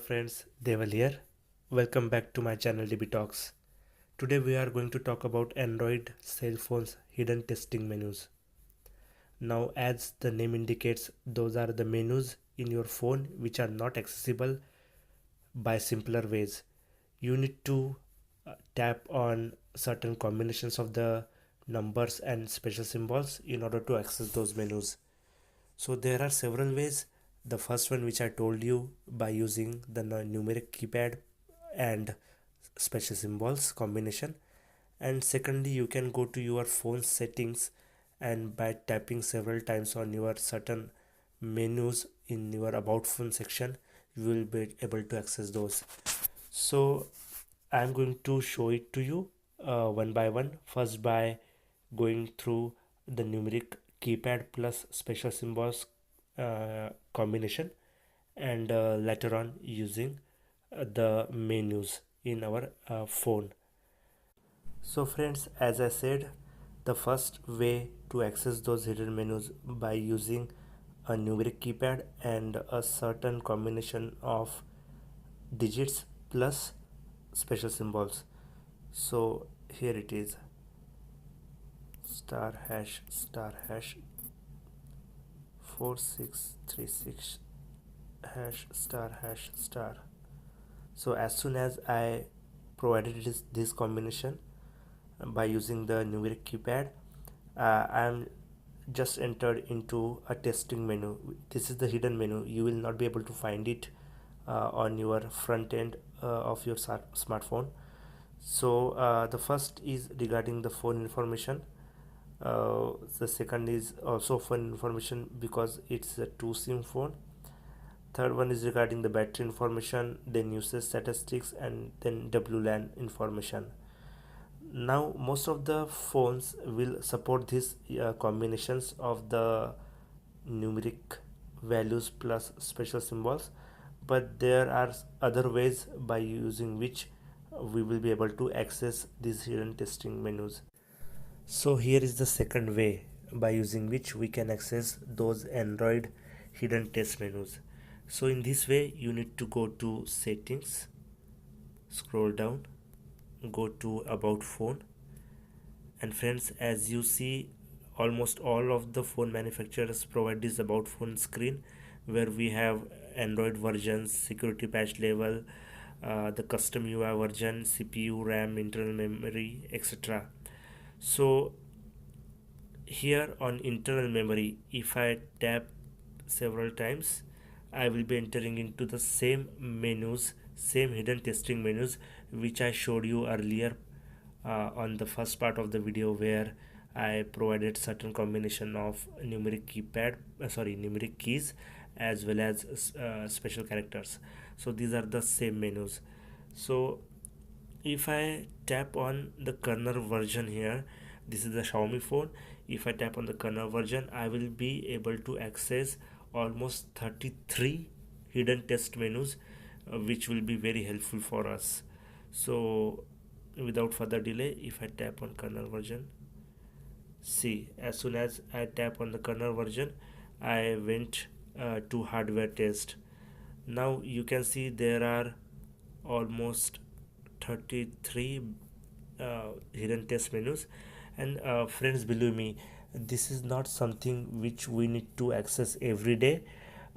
friends, Deval here. Welcome back to my channel DB Talks. Today we are going to talk about Android cell phones hidden testing menus. Now, as the name indicates, those are the menus in your phone which are not accessible by simpler ways. You need to tap on certain combinations of the numbers and special symbols in order to access those menus. So there are several ways. The first one, which I told you, by using the numeric keypad and special symbols combination. And secondly, you can go to your phone settings, and by tapping several times on your certain menus in your about phone section, you will be able to access those. So I'm going to show it to you one by one. First, by going through the numeric keypad plus special symbols combination, and later on using the menus in our phone. So friends, as I said, the first way to access those hidden menus by using a numeric keypad and a certain combination of digits plus special symbols. So here it is, star hash 4636 hash star. So as soon as I provided this combination by using the numeric keypad, I'm just entered into a testing menu. This is the hidden menu. You will not be able to find it on your front end of your smartphone. So the first is regarding the phone information. The second is also phone information because it's a 2 SIM phone. Third one is regarding the battery information, then usage statistics, and then WLAN information. Now most of the phones will support these combinations of the numeric values plus special symbols, but there are other ways by using which we will be able to access these hidden testing menus. So here is the second way by using which we can access those Android hidden test menus. So in this way, you need to go to settings, scroll down, go to about phone, and friends, as you see, almost all of the phone manufacturers provide this about phone screen where we have Android versions, security patch level, the custom UI version, CPU, RAM, internal memory, etc. So here on internal memory, if I tap several times, I will be entering into the same menus, same hidden testing menus which I showed you earlier on the first part of the video, where I provided certain combination of numeric keys as well as special characters. So these are the same menus. So if I tap on the kernel version here, this is the Xiaomi phone. If I tap on the kernel version, I will be able to access almost 33 hidden test menus, which will be very helpful for us. So without further delay, if I tap on kernel version, see, as soon as I tap on the kernel version, I went to hardware test. Now you can see there are almost 33 hidden test menus, and friends, believe me, this is not something which we need to access every day.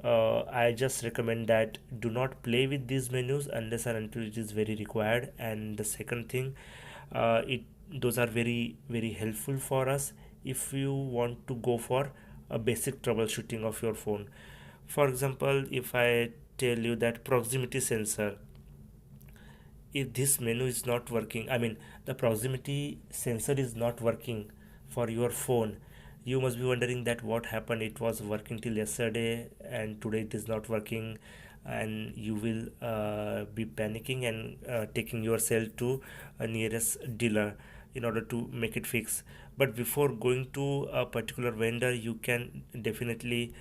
I just recommend that do not play with these menus unless and until it is very required. And the second thing, it those are very helpful for us if you want to go for a basic troubleshooting of your phone. For example, if I tell you that proximity sensor, if this menu is not working, I mean the proximity sensor is not working for your phone, you must be wondering that what happened. It was working till yesterday and today it is not working, and you will be panicking and taking yourself to a nearest dealer in order to make it fix. But before going to a particular vendor, you can definitely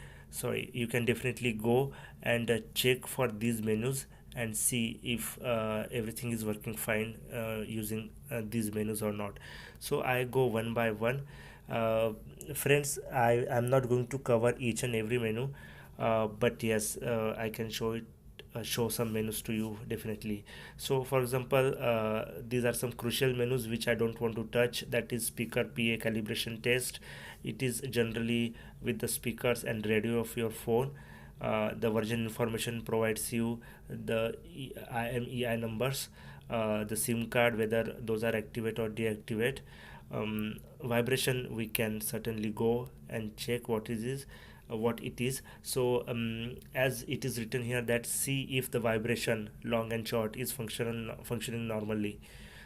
go and check for these menus and see if everything is working fine using these menus or not. So I go one by one. Friends, I am not going to cover each and every menu, but yes, I can show it show some menus to you definitely. So for example, these are some crucial menus which I don't want to touch. That is speaker PA calibration test. It is generally with the speakers and radio of your phone. The version information provides you the IMEI numbers, the SIM card, whether those are activate or deactivate. Vibration, we can certainly go and check what it is. So as it is written here, that see if the vibration long and short is functioning normally.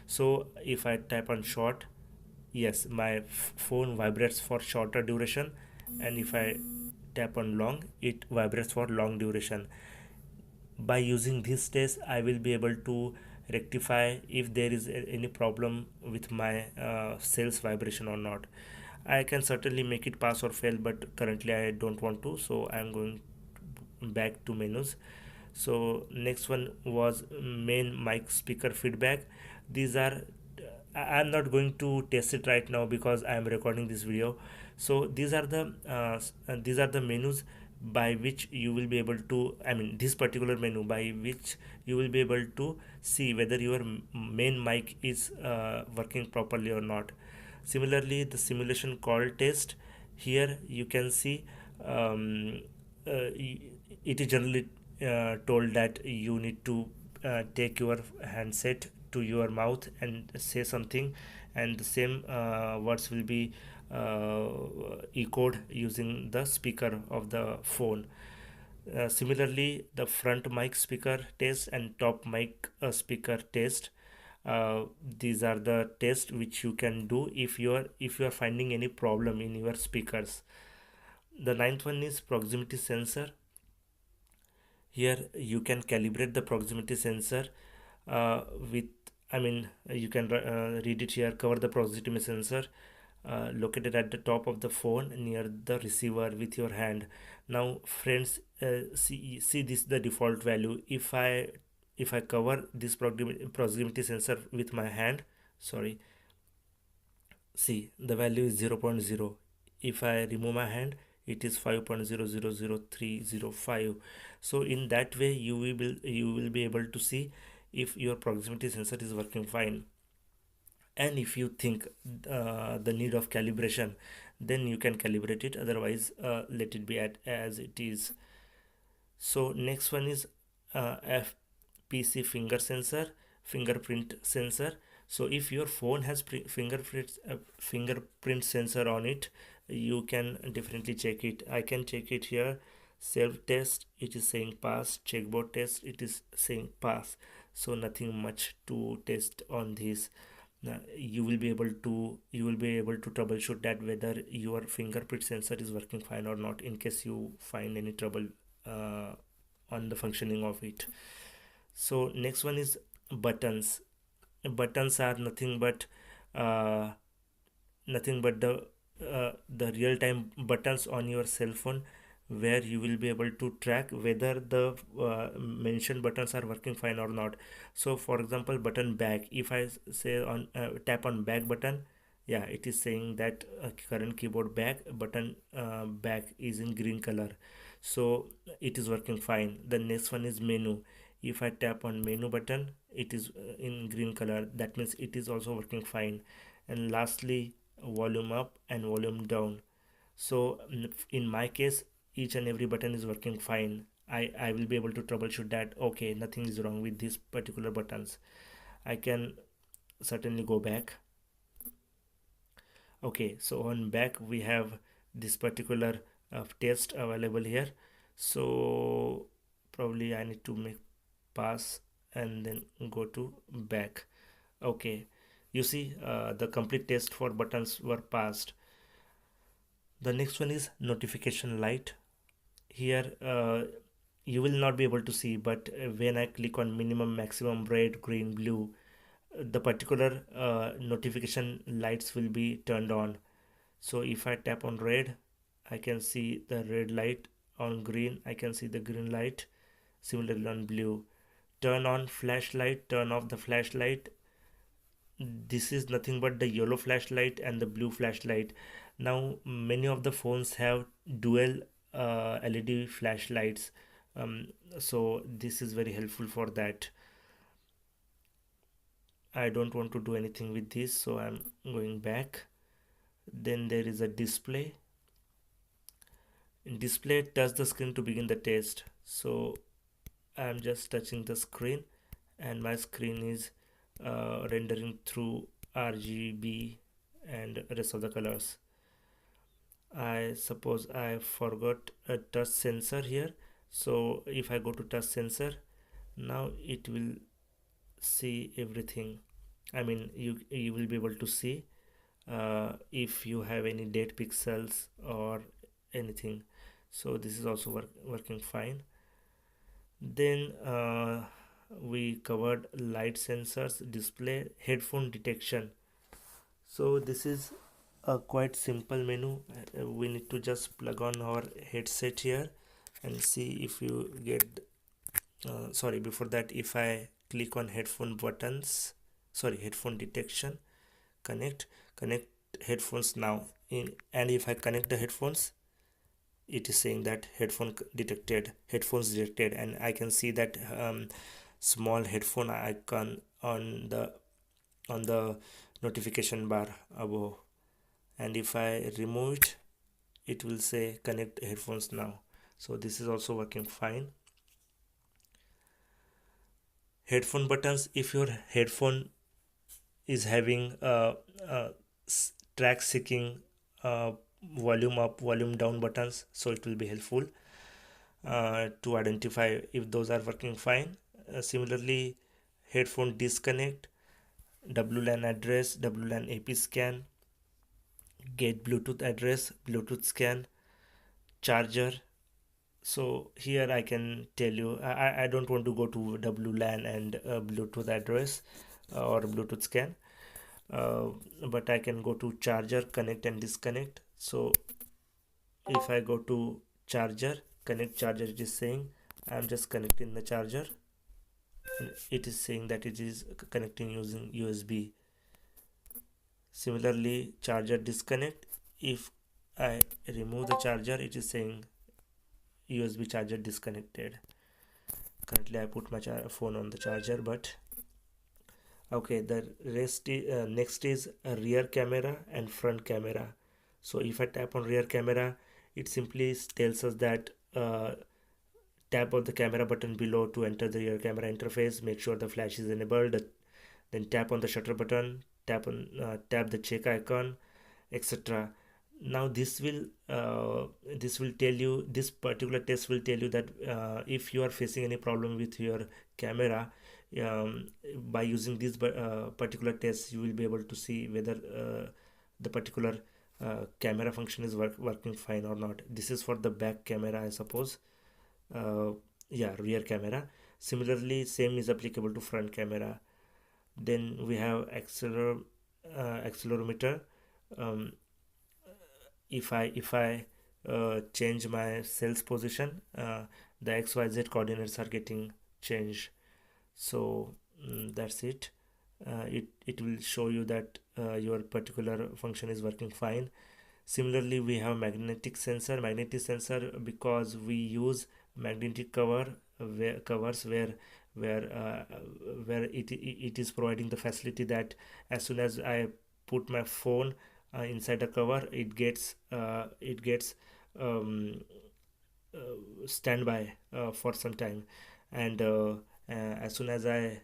So if I tap on short, yes, my phone vibrates for shorter duration, and if I tap on long, it vibrates for long duration. By using this test, I will be able to rectify if there is any problem with my cells vibration or not. I can certainly make it pass or fail, but currently I don't want to, so I'm going back to menus. So next one was main mic speaker feedback. These are I'm not going to test it right now because I am recording this video. So these are the menus by which you will be able to, I mean this particular menu by which you will be able to see whether your main mic is working properly or not. Similarly, the simulation call test, here you can see it is generally told that you need to take your handset to your mouth and say something, and the same words will be echoed using the speaker of the phone. Similarly, the front mic speaker test and top mic speaker test. These are the tests which you can do if you are finding any problem in your speakers. The ninth one is proximity sensor. Here you can calibrate the proximity sensor with, I mean you can read it here. Cover the proximity sensor located at the top of the phone near the receiver with your hand. Now friends, see this the default value. If I cover this proximity sensor with my hand, sorry, see the value is 0.0. If I remove my hand, it is 5.000305. So in that way you will be able to see if your proximity sensor is working fine. And if you think the need of calibration, then you can calibrate it, otherwise let it be at as it is. So next one is FPC fingerprint sensor. So if your phone has fingerprint sensor on it, you can definitely check it. I can check it here. Self test, it is saying pass. Checkboard test, it is saying pass. So nothing much to test on this. You will be able to troubleshoot that whether your fingerprint sensor is working fine or not, in case you find any trouble uh, on the functioning of it. So next one is buttons. Buttons are uh, nothing but the real time buttons on your cell phone, where you will be able to track whether the mentioned buttons are working fine or not. So for example, button back, if I say on tap on back button, yeah, it is saying that current keyboard back button back is in green color, so it is working fine. The next one is menu. If I tap on menu button, it is in green color, that means it is also working fine. And lastly, volume up and volume down. So in my case, each and every button is working fine. I will be able to troubleshoot that, okay, nothing is wrong with these particular buttons. I can certainly go back. Okay, so on back we have this particular test available here. So probably I need to make pass and then go to back. Okay, you see the complete test for buttons were passed. The next one is notification light. Here you will not be able to see, but when I click on minimum, maximum, red, green, blue, the particular notification lights will be turned on. So if I tap on red, I can see the red light. On green, I can see the green light. Similarly on blue. Turn on flashlight, turn off the flashlight. This is nothing but the yellow flashlight and the blue flashlight. Now many of the phones have dual LED flashlights. um, so this is very helpful for that. I don't want to do anything with this, so I'm going back. Then there is a display. In display, touch the screen to begin the test. So I'm just touching the screen, and my screen is rendering through RGB and rest of the colors. I suppose I forgot a touch sensor here, so if I go to touch sensor, now it will see everything. I mean, you will be able to see if you have any dead pixels or anything. So this is also working fine. Then we covered light sensors, display, headphone detection. So this is a quite simple menu. We need to just plug on our headset here and see if you get sorry, before that, if I click on headphone buttons, sorry, headphone detection, connect headphones now and if I connect the headphones, it is saying that headphones detected, and I can see that small headphone icon on the notification bar above, and if I remove it, it will say connect headphones now. So this is also working fine. Headphone buttons, if your headphone is having track seeking, volume up, volume down buttons, so it will be helpful to identify if those are working fine. Similarly, headphone disconnect, WLAN address, WLAN AP scan, get Bluetooth address, Bluetooth scan, charger. So here I can tell you, I don't want to go to WLAN and Bluetooth address or Bluetooth scan, uh, but I can go to charger, connect and disconnect. So if I go to charger, connect charger, it is saying I'm just connecting the charger, and it is saying that it is connecting using USB. Similarly, charger disconnect, if I remove the charger, it is saying USB charger disconnected. Currently I put my phone on the charger, but okay, the rest is, next is a rear camera and front camera. So if I tap on rear camera, it simply tells us that tap on the camera button below to enter the rear camera interface, make sure the flash is enabled, then tap on the shutter button, tap the check icon, etc. Now this will tell you, this particular test will tell you that if you are facing any problem with your camera, by using this particular test, you will be able to see whether the particular camera function is working fine or not. This is for the back camera, I suppose. uh, yeah, rear camera. Similarly, same is applicable to front camera. Then we have accelerometer. um, if I change my cells position, the XYZ coordinates are getting changed. So that's it. It will show you that your particular function is working fine. Similarly, we have magnetic sensor, because we use magnetic covers where it is providing the facility that as soon as I put my phone inside a cover, it gets um, standby for some time, and as soon as I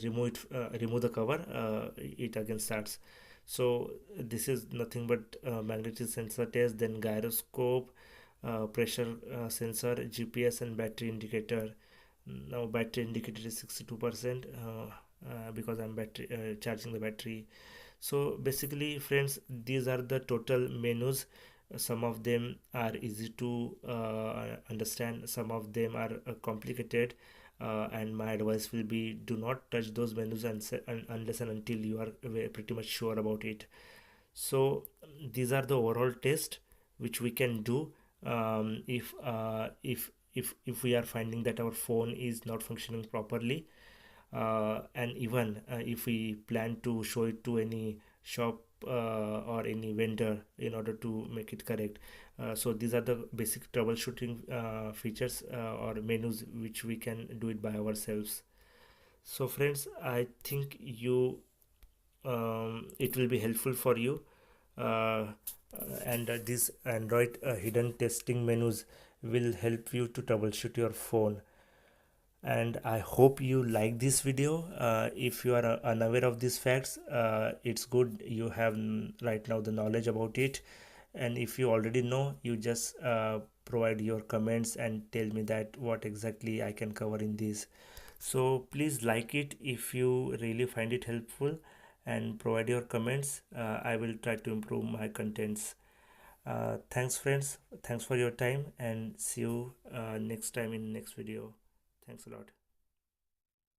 remove the cover, it again starts. So this is nothing but magnetic sensor test, then gyroscope, pressure sensor, GPS, and battery indicator. Now battery indicator is 62%, because I'm battery charging the battery. So basically, friends, these are the total menus. Some of them are easy to understand, some of them are complicated, and my advice will be, do not touch those menus unless and until you are pretty much sure about it. So these are the overall test which we can do if we are finding that our phone is not functioning properly, and even if we plan to show it to any shop or any vendor in order to make it correct. So these are the basic troubleshooting features or menus which we can do it by ourselves. So friends, I think you it will be helpful for you, and these Android hidden testing menus will help you to troubleshoot your phone. And I hope you like this video. If you are unaware of these facts, it's good you have right now the knowledge about it. And if you already know, you just provide your comments and tell me that what exactly I can cover in this. So please like it if you really find it helpful, and provide your comments. I will try to improve my contents. Thanks friends, thanks for your time, and see you next time in next video. Thanks a lot.